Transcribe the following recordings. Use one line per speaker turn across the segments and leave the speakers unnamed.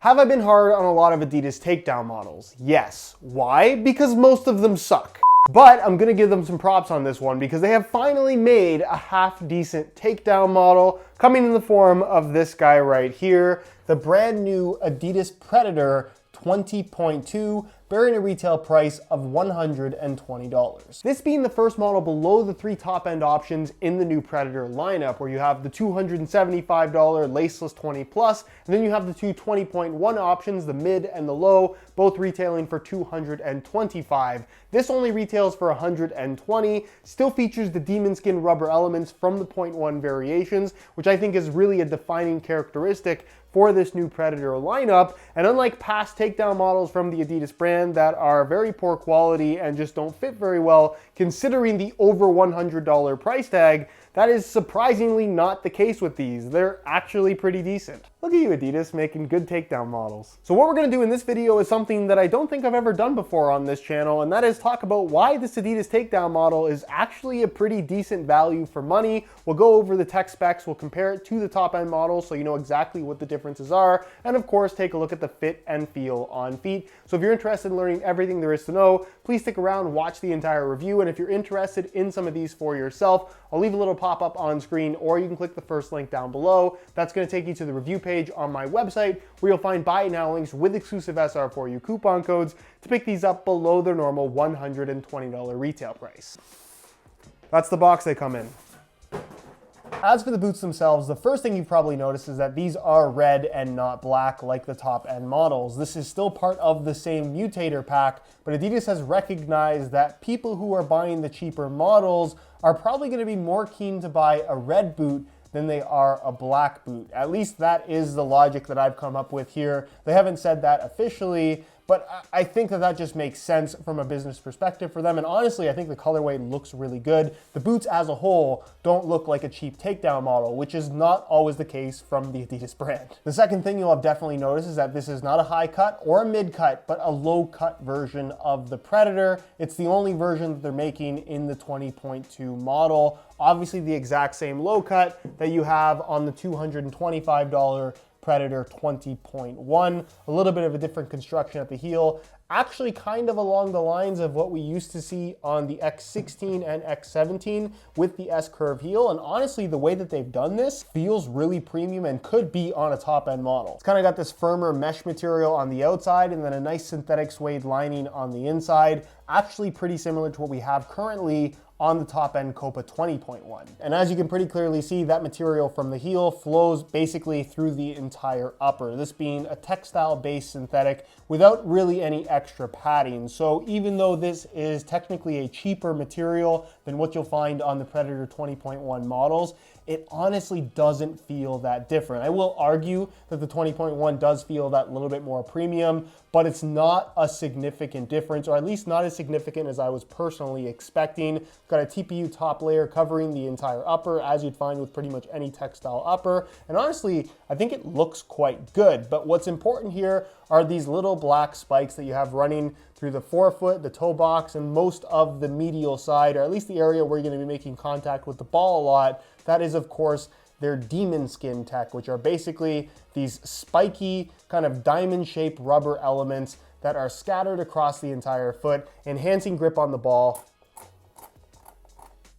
Have I been hard on a lot of Adidas Takedown models? Yes. Why? Because most of them suck. But I'm gonna give them some props on this one because they have finally made a half-decent takedown model coming in the form of this guy right here, the brand new Adidas Predator 20.2, bearing a retail price of $120. This being the first model below the three top-end options in the new Predator lineup, where you have the $275 laceless 20 plus, and then you have the two 20.1 options, the mid and the low, both retailing for $225. This only retails for $120, still features the demon skin rubber elements from the 0.1 variations, which I think is really a defining characteristic for this new Predator lineup. And unlike past takedown models from the Adidas brand that are very poor quality and just don't fit very well, considering the over $100 price tag, that is surprisingly not the case with these. They're actually pretty decent. Look at you, Adidas, making good takedown models. So what we're gonna do in this video is something that I don't think I've ever done before on this channel, and that is talk about why this Adidas takedown model is actually a pretty decent value for money. We'll go over the tech specs, we'll compare it to the top end model so you know exactly what the differences are, and of course take a look at the fit and feel on feet. So if you're interested in learning everything there is to know, please stick around, watch the entire review, and if you're interested in some of these for yourself, I'll leave a little pop-up on screen, or you can click the first link down below. That's gonna take you to the review page on my website, where you'll find buy now links with exclusive SR4U coupon codes to pick these up below their normal $120 retail price. That's the box they come in. As for the boots themselves, the first thing you've probably noticed is that these are red and not black like the top end models. This is still part of the same mutator pack, but Adidas has recognized that people who are buying the cheaper models are probably going to be more keen to buy a red boot than they are a black boot. At least that is the logic that I've come up with here. They haven't said that officially, but I think that that just makes sense from a business perspective for them. And honestly, I think the colorway looks really good. The boots as a whole don't look like a cheap takedown model, which is not always the case from the Adidas brand. The second thing you'll have definitely noticed is that this is not a high cut or a mid cut, but a low cut version of the Predator. It's the only version that they're making in the 20.2 model. Obviously the exact same low cut that you have on the $225 Predator 20.1, a little bit of a different construction at the heel, actually kind of along the lines of what we used to see on the X16 and X17 with the S-curve heel. And honestly, the way that they've done this feels really premium and could be on a top-end model. It's kind of got this firmer mesh material on the outside and then a nice synthetic suede lining on the inside, actually pretty similar to what we have currently on the top end Copa 20.1. And as you can pretty clearly see, that material from the heel flows basically through the entire upper, this being a textile-based synthetic without really any extra padding. So even though this is technically a cheaper material than what you'll find on the Predator 20.1 models, it honestly doesn't feel that different. I will argue that the 20.1 does feel that little bit more premium, but it's not a significant difference, or at least not as significant as I was personally expecting. Got a TPU top layer covering the entire upper, as you'd find with pretty much any textile upper. And honestly, I think it looks quite good. But what's important here are these little black spikes that you have running through the forefoot, the toe box, and most of the medial side, or at least the area where you're going to be making contact with the ball a lot. That is, of course, their demon skin tech, which are basically these spiky kind of diamond-shaped rubber elements that are scattered across the entire foot, enhancing grip on the ball.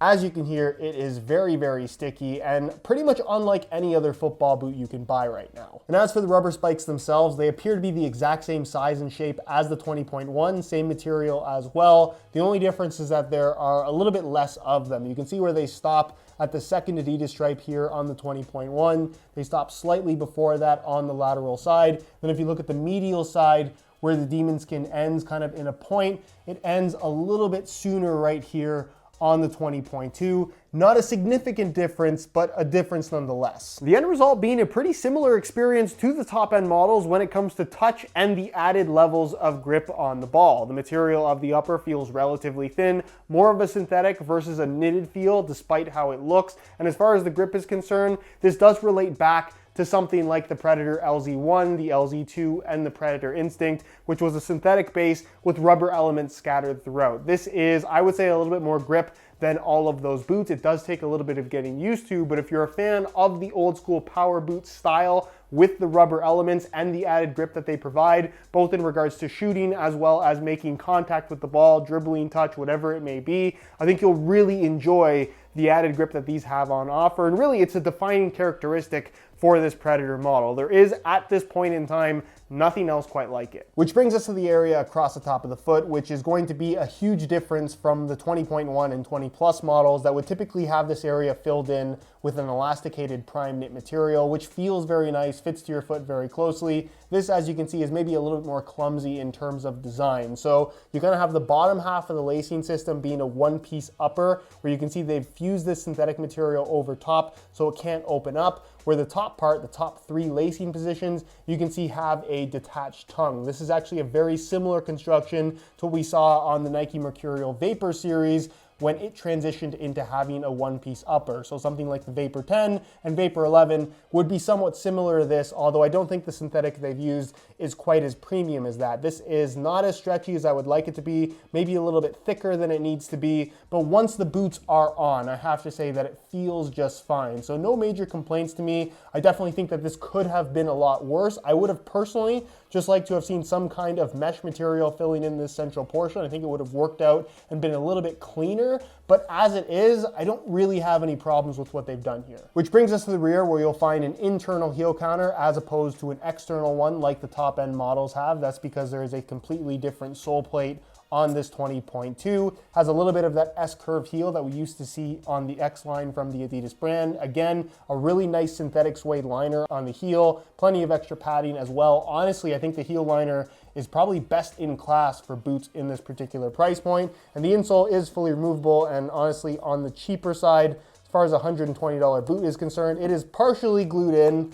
As you can hear, it is very, very sticky and pretty much unlike any other football boot you can buy right now. And as for the rubber spikes themselves, they appear to be the exact same size and shape as the 20.1, same material as well. The only difference is that there are a little bit less of them. You can see where they stop at the second Adidas stripe here on the 20.1. They stop slightly before that on the lateral side. Then if you look at the medial side, where the demon skin ends kind of in a point, it ends a little bit sooner right here on the 20.2. Not a significant difference, but a difference nonetheless. The end result being a pretty similar experience to the top end models when it comes to touch and the added levels of grip on the ball. The material of the upper feels relatively thin, more of a synthetic versus a knitted feel despite how it looks. And as far as the grip is concerned, this does relate back to something like the Predator LZ1, the LZ2, and the Predator Instinct, which was a synthetic base with rubber elements scattered throughout. This is, I would say, a little bit more grip than all of those boots. It does take a little bit of getting used to, but if you're a fan of the old school power boot style with the rubber elements and the added grip that they provide, both in regards to shooting as well as making contact with the ball, dribbling, touch, whatever it may be. I think you'll really enjoy the added grip that these have on offer. And really, it's a defining characteristic for this Predator model. There is, at this point in time, nothing else quite like it. Which brings us to the area across the top of the foot, which is going to be a huge difference from the 20.1 and 20 plus models that would typically have this area filled in with an elasticated prime knit material, which feels very nice, fits to your foot very closely. This, as you can see, is maybe a little bit more clumsy in terms of design. So you're gonna have the bottom half of the lacing system being a one-piece upper, where you can see they've fused this synthetic material over top so it can't open up, where the top part, the top 3 lacing positions, you can see have a detached tongue. This is actually a very similar construction to what we saw on the Nike Mercurial Vapor series when it transitioned into having a one-piece upper. So something like the Vapor 10 and Vapor 11 would be somewhat similar to this, although I don't think the synthetic they've used is quite as premium as that. This is not as stretchy as I would like it to be, maybe a little bit thicker than it needs to be, but once the boots are on, I have to say that it feels just fine. So no major complaints to me. I definitely think that this could have been a lot worse. I would have personally just liked to have seen some kind of mesh material filling in this central portion. I think it would have worked out and been a little bit cleaner, but as it is, I don't really have any problems with what they've done here. Which brings us to the rear, where you'll find an internal heel counter as opposed to an external one like the top end models have. That's because there is a completely different sole plate on this 20.2. Has a little bit of that S-curve heel that we used to see on the X line from the Adidas brand. Again, a really nice synthetic suede liner on the heel, plenty of extra padding as well. Honestly, I think the heel liner is probably best in class for boots in this particular price point. And the insole is fully removable, and honestly, on the cheaper side, as far as a $120 boot is concerned, it is partially glued in.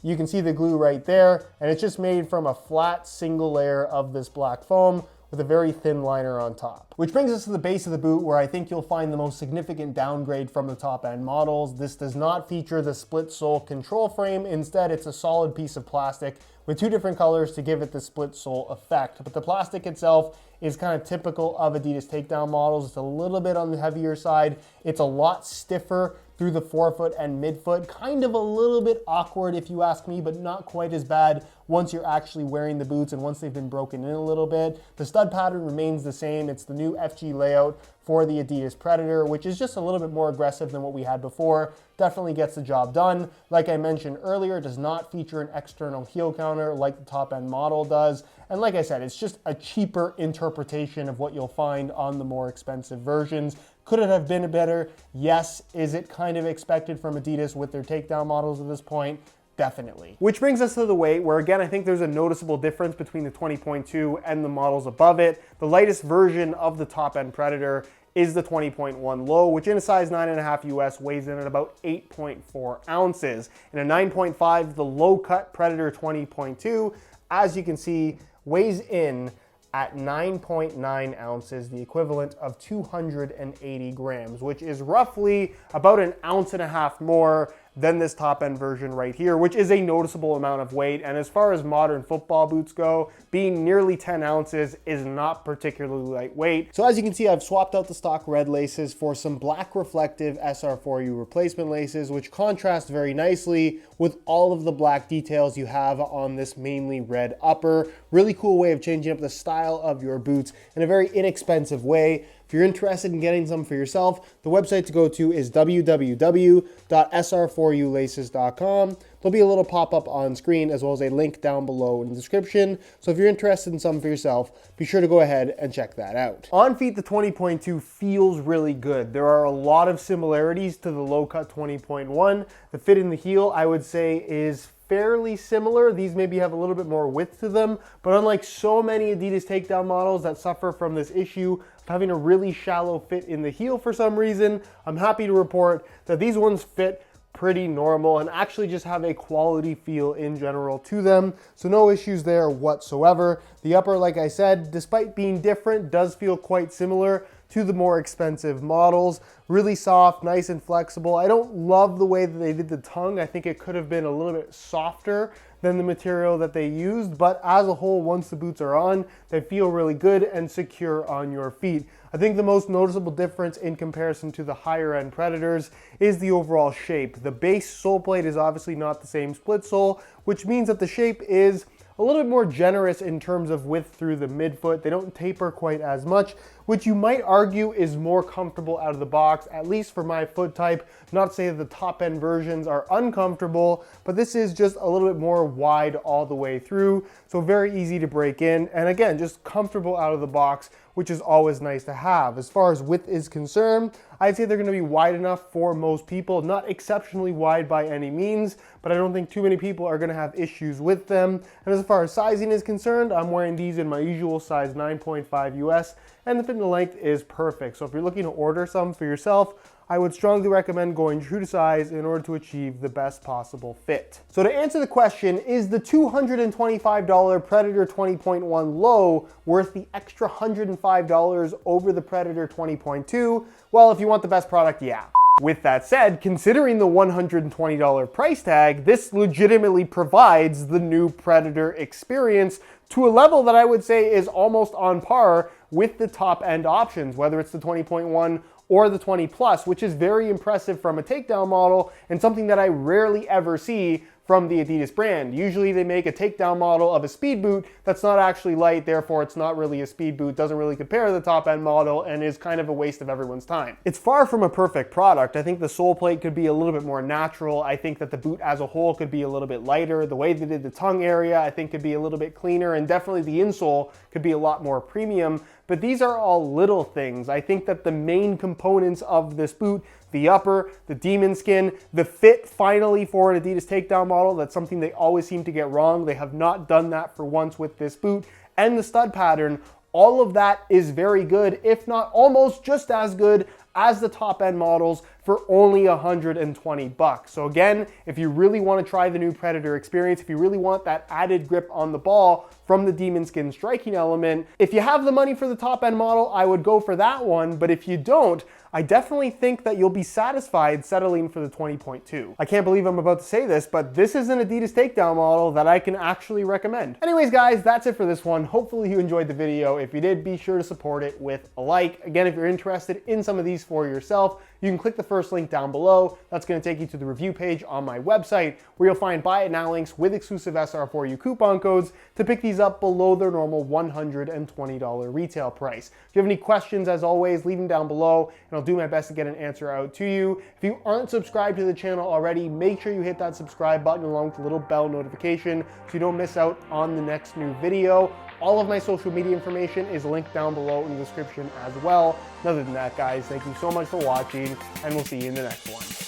You can see the glue right there, and it's just made from a flat single layer of this black foam with a very thin liner on top. Which brings us to the base of the boot, where I think you'll find the most significant downgrade from the top end models. This does not feature the split sole control frame. Instead, it's a solid piece of plastic with 2 different colors to give it the split sole effect. But the plastic itself is kind of typical of Adidas Takedown models. It's a little bit on the heavier side. It's a lot stiffer through the forefoot and midfoot. Kind of a little bit awkward if you ask me, but not quite as bad once you're actually wearing the boots and once they've been broken in a little bit. The stud pattern remains the same. It's the new FG layout for the Adidas Predator, which is just a little bit more aggressive than what we had before. Definitely gets the job done. Like I mentioned earlier, it does not feature an external heel counter like the top end model does. And like I said, it's just a cheaper interpretation of what you'll find on the more expensive versions. Could it have been better? Yes. Is it kind of expected from Adidas with their takedown models at this point? Definitely. Which brings us to the weight, where again, I think there's a noticeable difference between the 20.2 and the models above it. The lightest version of the top end Predator is the 20.1 low, which in a size 9.5 US weighs in at about 8.4 ounces. In a 9.5, the low cut Predator 20.2, as you can see, weighs in at 9.9 ounces, the equivalent of 280 grams, which is roughly about an ounce and a half more than this top end version right here, which is a noticeable amount of weight. And as far as modern football boots go, being nearly 10 ounces is not particularly lightweight. So as you can see, I've swapped out the stock red laces for some black reflective SR4U replacement laces, which contrast very nicely with all of the black details you have on this mainly red upper. Really cool way of changing up the style of your boots in a very inexpensive way. If you're interested in getting some for yourself, the website to go to is www.sr4ulaces.com. There'll be a little pop-up on screen as well as a link down below in the description. So if you're interested in some for yourself, be sure to go ahead and check that out. On feet, the 20.2 feels really good. There are a lot of similarities to the low-cut 20.1. The fit in the heel, I would say, is fairly similar. These maybe have a little bit more width to them, but unlike so many Adidas takedown models that suffer from this issue of having a really shallow fit in the heel for some reason, I'm happy to report that these ones fit pretty normal and actually just have a quality feel in general to them. So no issues there whatsoever. The upper, like I said, despite being different, does feel quite similar to the more expensive models. Really soft, nice and flexible. I don't love the way that they did the tongue. I think it could have been a little bit softer than the material that they used, but as a whole, once the boots are on, they feel really good and secure on your feet. I think the most noticeable difference in comparison to the higher end Predators is the overall shape. The base sole plate is obviously not the same split sole, which means that the shape is a little bit more generous in terms of width through the midfoot. They don't taper quite as much, which you might argue is more comfortable out of the box, at least for my foot type. Not to say that the top end versions are uncomfortable, but this is just a little bit more wide all the way through, so very easy to break in, and again, just comfortable out of the box, which is always nice to have. As far as width is concerned, I'd say they're gonna be wide enough for most people, not exceptionally wide by any means, but I don't think too many people are gonna have issues with them. And as far as sizing is concerned, I'm wearing these in my usual size 9.5 US, and the fit and the length is perfect. So if you're looking to order some for yourself, I would strongly recommend going true to size in order to achieve the best possible fit. So to answer the question, is the $225 Predator 20.1 low worth the extra $105 over the Predator 20.2? Well, if you want the best product, yeah. With that said, considering the $120 price tag, this legitimately provides the new Predator experience to a level that I would say is almost on par with the top end options, whether it's the 20.1 or the 20 plus, which is very impressive from a takedown model and something that I rarely ever see from the Adidas brand. Usually they make a takedown model of a speed boot that's not actually light, therefore it's not really a speed boot, doesn't really compare to the top end model, and is kind of a waste of everyone's time. It's far from a perfect product. I think the sole plate could be a little bit more natural. I think that the boot as a whole could be a little bit lighter. The way they did the tongue area, I think, could be a little bit cleaner, and definitely the insole could be a lot more premium. But these are all little things. I think that the main components of this boot, the upper, the demon skin, the fit finally for an Adidas takedown model, that's something they always seem to get wrong. They have not done that for once with this boot, and the stud pattern, all of that is very good, if not almost just as good as the top end models for only 120 bucks. So again, if you really want to try the new Predator experience, if you really want that added grip on the ball from the demon skin striking element, if you have the money for the top end model, I would go for that one. But if you don't, I definitely think that you'll be satisfied settling for the 20.2. I can't believe I'm about to say this, but this is an Adidas takedown model that I can actually recommend. Anyways, guys, that's it for this one. Hopefully you enjoyed the video. If you did, be sure to support it with a like. Again, if you're interested in some of these for yourself, you can click the first link down below. That's going to take you to the review page on my website, where you'll find buy it now links with exclusive SR4U coupon codes to pick these up below their normal $120 retail price. If you have any questions, as always, leave them down below, and I'll do my best to get an answer out to you. If you aren't subscribed to the channel already, make sure you hit that subscribe button along with the little bell notification so you don't miss out on the next new video. All of my social media information is linked down below in the description as well. Other than that, guys, thank you so much for watching, and we'll see you in the next one.